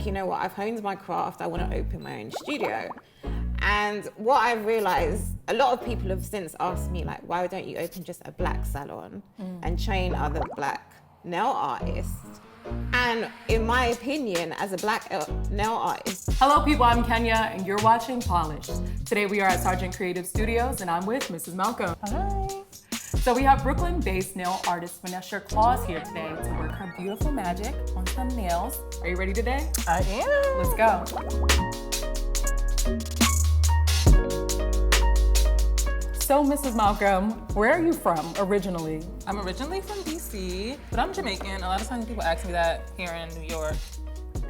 like, you know what, I've honed my craft, I want to open my own studio. And what I've realized, a lot of people have since asked me, like, why don't you open just a black salon and train other black nail artists? And in my opinion, as a black nail artist. Hello people, I'm Kenya and you're watching Polished. Today we are at Sargent Creative Studios and I'm with Mrs. Malcolm. Hi. So we have Brooklyn-based nail artist Vanessa Claus here today to work her beautiful magic on some nails. Are you ready today? I am. Let's go. So Mrs. Malcolm, where are you from originally? I'm originally from DC, but I'm Jamaican. A lot of times people ask me that here in New York.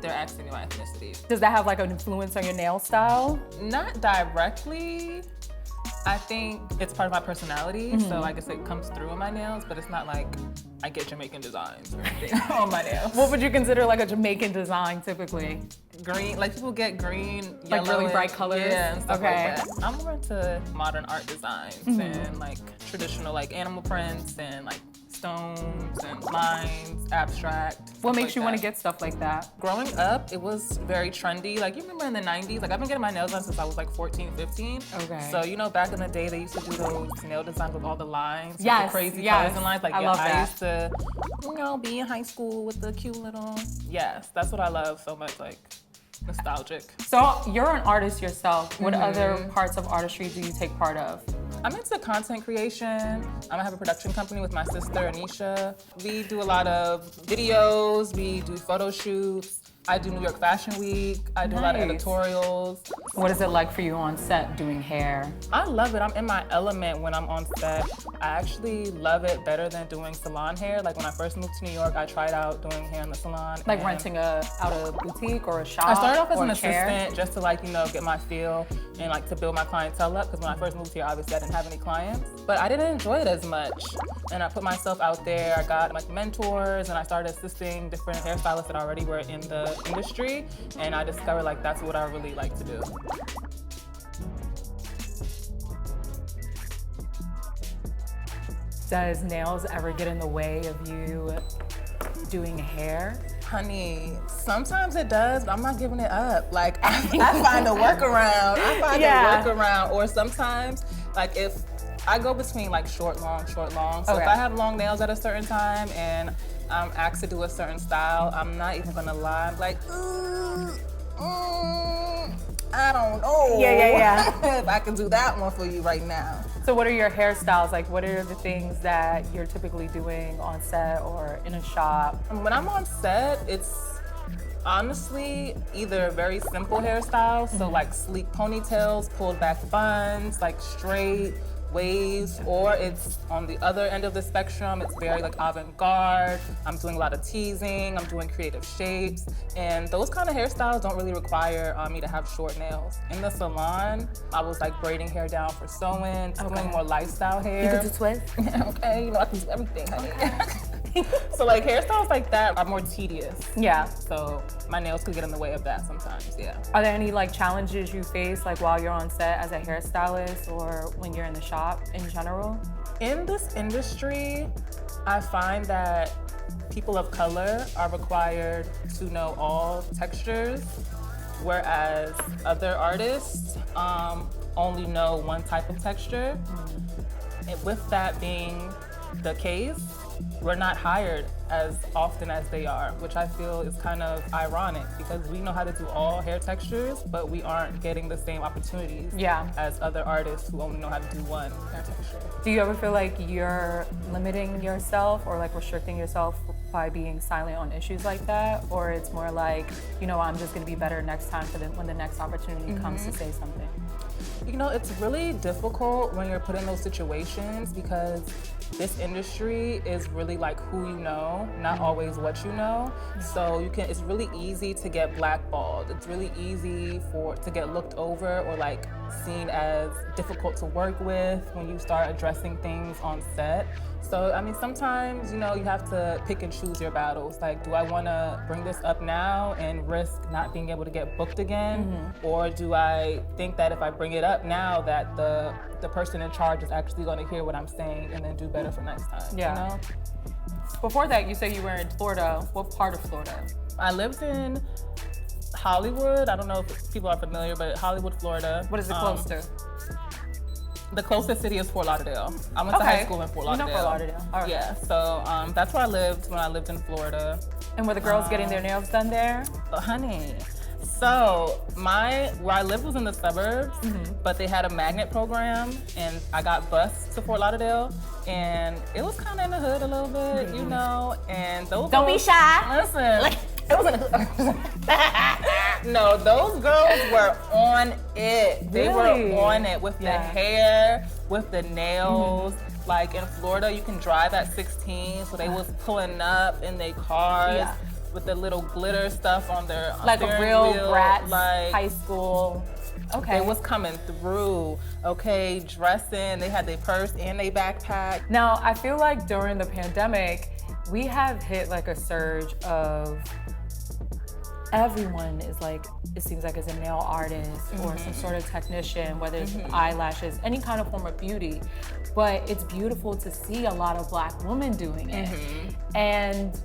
They're asking me my ethnicity. Does that have like an influence on your nail style? Not directly. I think it's part of my personality, so I guess it comes through in my nails, but it's not like I get Jamaican designs or anything on my nails. What would you consider like a Jamaican design typically? Green, like people get green, like yellow, really bright colors? Yeah, and stuff Okay. like that. I'm more into modern art designs and like traditional like animal prints and like stones and lines, abstract. What makes you want to get stuff like that? Growing up, it was very trendy. Like, you remember in the 90s? Like, I've been getting my nails done since I was like 14, 15. Okay. So, you know, back in the day, they used to do those nail designs with all the lines. With Yes, the crazy yes. colors and lines. Like, I love that. I used to, you know, be in high school with the cute little, yes, that's what I love so much, like, nostalgic. So you're an artist yourself. What other parts of artistry do you take part of? I'm into content creation. I have a production company with my sister, Anisha. We do a lot of videos, we do photo shoots. I do New York Fashion Week. I do a lot of editorials. What is it like for you on set doing hair? I love it. I'm in my element when I'm on set. I actually love it better than doing salon hair. Like when I first moved to New York, I tried out doing hair in the salon. Like renting out a boutique or a shop? I started off as or an a chair? assistant just to like, you know, get my feel and like to build my clientele up. Because when I first moved here, obviously I didn't have any clients. But I didn't enjoy it as much. And I put myself out there. I got like mentors and I started assisting different hairstylists that already were in the industry, and I discovered like that's what I really like to do. Does nails ever get in the way of you doing hair? Honey, sometimes it does, but I'm not giving it up. Like I find a workaround. Or sometimes, like if I go between like short, long. So if I have long nails at a certain time and I'm asked to do a certain style, I'm not even gonna lie. I'm like, I don't know. Yeah. if I can do that one for you right now. So what are your hairstyles? Like what are the things that you're typically doing on set or in a shop? When I'm on set, it's honestly either very simple hairstyles, so like sleek ponytails, pulled back buns, like straight waves, or it's on the other end of the spectrum, it's very like avant-garde. I'm doing a lot of teasing, I'm doing creative shapes, and those kind of hairstyles don't really require me to have short nails. In the salon, I was like braiding hair down for sew-ins, doing more lifestyle hair. You could do twist? Okay, you know, I can do everything, honey. So like hairstyles like that are more tedious. Yeah. So my nails could get in the way of that sometimes, yeah. Are there any like challenges you face like while you're on set as a hairstylist or when you're in the shop in general? In this industry, I find that people of color are required to know all textures, whereas other artists only know one type of texture. And with that being the case, we're not hired as often as they are, which I feel is kind of ironic because we know how to do all hair textures, but we aren't getting the same opportunities as other artists who only know how to do one hair texture. Do you ever feel like you're limiting yourself or like restricting yourself by being silent on issues like that? Or it's more like, you know, I'm just gonna be better next time for when the next opportunity comes to say something? You know, it's really difficult when you're put in those situations because this industry is really like who you know, not always what you know. So it's really easy to get blackballed. It's really easy to get looked over or like seen as difficult to work with when you start addressing things on set. So, I mean, sometimes, you know, you have to pick and choose your battles. Like, do I want to bring this up now and risk not being able to get booked again? Or do I think that if I bring it up now that the person in charge is actually going to hear what I'm saying and then do better for next time, you know? Before that, you said you were in Florida. What part of Florida? I lived in Hollywood. I don't know if people are familiar, but Hollywood, Florida. What is it close to? The closest city is Fort Lauderdale. I went to high school in Fort Lauderdale. You know Fort Lauderdale. All right. Yeah, so that's where I lived when I lived in Florida. And were the girls getting their nails done there? Honey, so where I lived was in the suburbs, but they had a magnet program, and I got bused to Fort Lauderdale, and it was kind of in the hood a little bit, you know, and those Don't be shy. Listen, it was in the hood. No, those girls were on it. They Really? were on it with the hair, with the nails. Like in Florida, you can drive at 16, so they was pulling up in their cars with the little glitter stuff on their Like a steering real wheel, brat, like, high school. Okay. they was coming through, okay, dressing. They had their purse and their backpack. Now, I feel like during the pandemic, we have hit like a surge of everyone is like, it seems like is a nail artist or some sort of technician, whether it's eyelashes, any kind of form of beauty. But it's beautiful to see a lot of Black women doing it. And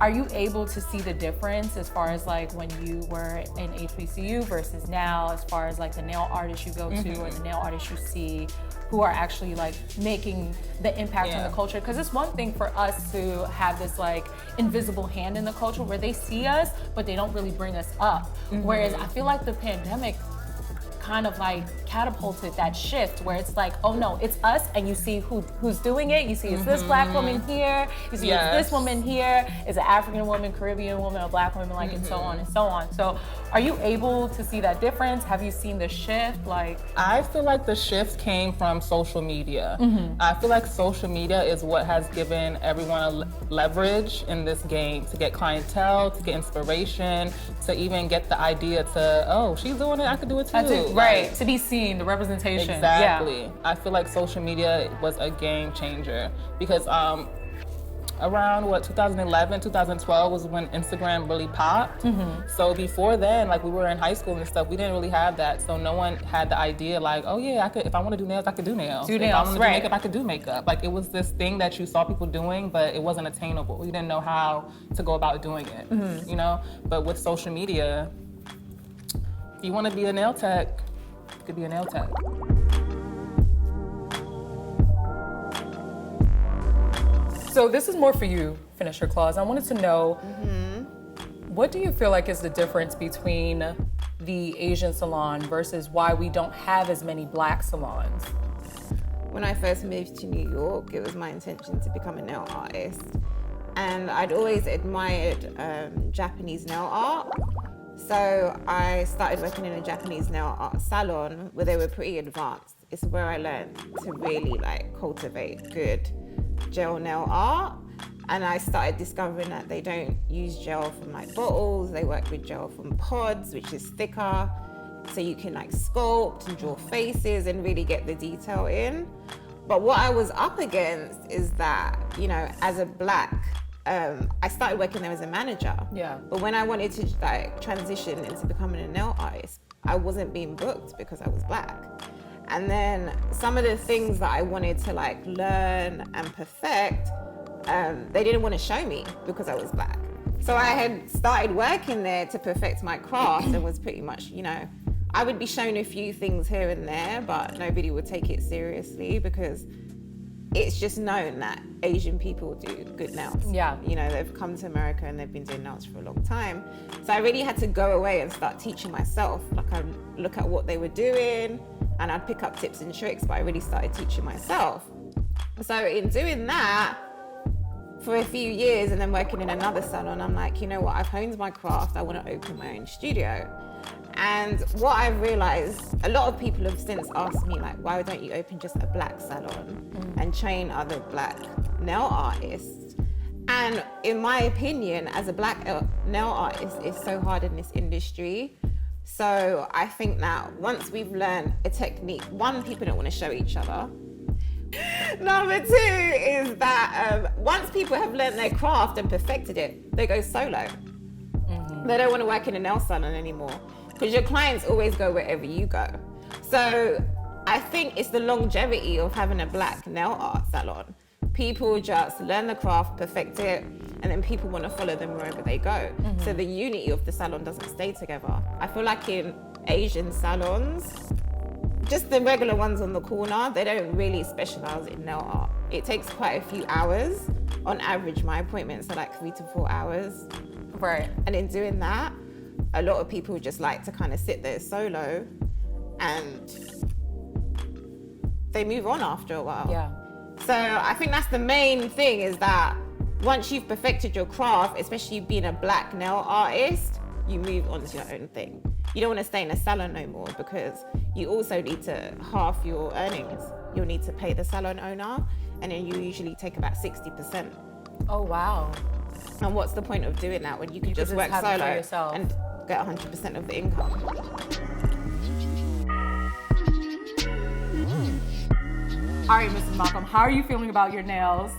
are you able to see the difference as far as like when you were in HBCU versus now, as far as like the nail artists you go to or the nail artists you see who are actually like making the impact on the culture? Because it's one thing for us to have this like invisible hand in the culture where they see us, but they don't really bring us up. Whereas I feel like the pandemic kind of like catapulted that shift where it's like, oh no, it's us, and you see who's doing it. You see it's this Black woman here, you see it's this woman here, it's an African woman, Caribbean woman, a Black woman, like and so on and so on. So are you able to see that difference? Have you seen the shift? Like, I feel like the shift came from social media. I feel like social media is what has given everyone leverage in this game to get clientele, to get inspiration, to even get the idea to, oh, she's doing it, I could do it too. Right, to be seen, the representation. Exactly. I feel like social media was a game changer because around 2011, 2012 was when Instagram really popped. So before then, like we were in high school and stuff, we didn't really have that. So no one had the idea like, oh yeah, I could, if I want to do nails, I could do nails. If I want to do makeup, I could do makeup. Like it was this thing that you saw people doing, but it wasn't attainable. You didn't know how to go about doing it, you know? But with social media, if you want to be a nail tech, you could be a nail tech. So this is more for you, Finisher Claus. I wanted to know, what do you feel like is the difference between the Asian salon versus why we don't have as many Black salons? When I first moved to New York, it was my intention to become a nail artist. And I'd always admired Japanese nail art. So I started working in a Japanese nail art salon where they were pretty advanced. It's where I learned to really like cultivate good gel nail art. And I started discovering that they don't use gel from like bottles, they work with gel from pods, which is thicker. So you can like sculpt and draw faces and really get the detail in. But what I was up against is that, you know, as a Black, I started working there as a manager. Yeah. But when I wanted to like transition into becoming a nail artist, I wasn't being booked because I was Black. And then some of the things that I wanted to like learn and perfect, they didn't want to show me because I was Black. So I had started working there to perfect my craft and was pretty much, you know, I would be shown a few things here and there, but nobody would take it seriously because it's just known that Asian people do good nails. Yeah. You know, they've come to America and they've been doing nails for a long time. So I really had to go away and start teaching myself. Like I'd look at what they were doing and I'd pick up tips and tricks, but I really started teaching myself. So in doing that for a few years and then working in another salon, I'm like, you know what, I've honed my craft, I want to open my own studio. And what I've realized, a lot of people have since asked me like, why don't you open just a Black salon and train other Black nail artists? And in my opinion, as a Black nail artist, it's so hard in this industry. So I think that once we've learned a technique, one, people don't want to show each other. Number two is that once people have learned their craft and perfected it, they go solo. They don't want to work in a nail salon anymore because your clients always go wherever you go. So I think it's the longevity of having a Black nail art salon. People just learn the craft, perfect it, and then people want to follow them wherever they go. So the unity of the salon doesn't stay together. I feel like in Asian salons, just the regular ones on the corner, they don't really specialize in nail art. It takes quite a few hours. On average, my appointments are like 3 to 4 hours. Right. And in doing that, a lot of people just like to kind of sit there solo and they move on after a while. Yeah. So I think that's the main thing, is that once you've perfected your craft, especially being a black nail artist, you move on to your own thing. You don't want to stay in a salon no more, because you also need to half your earnings. You'll need to pay the salon owner, and then you usually take about 60%. Oh, wow. And what's the point of doing that when you can just work have it for solo yourself. and get 100% of the income? All right, Mrs. Malcolm, how are you feeling about your nails?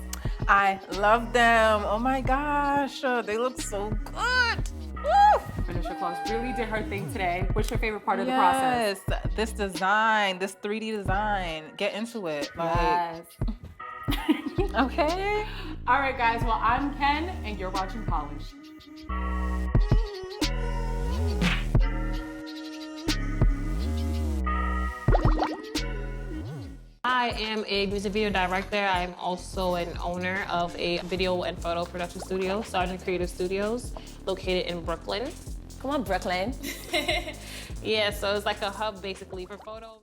I love them. Oh my gosh, they look so good. Woo! Vanessa Claus really did her thing today. What's your favorite part of the process? Yes, this design, this 3D design. Get into it. Like, Yes. okay. All right, guys. Well, I'm Ken, and you're watching Polish. I am a music video director. I'm also an owner of a video and photo production studio, Sergeant Creative Studios, located in Brooklyn. Come on, Brooklyn. Yeah, so it's like a hub basically for photo.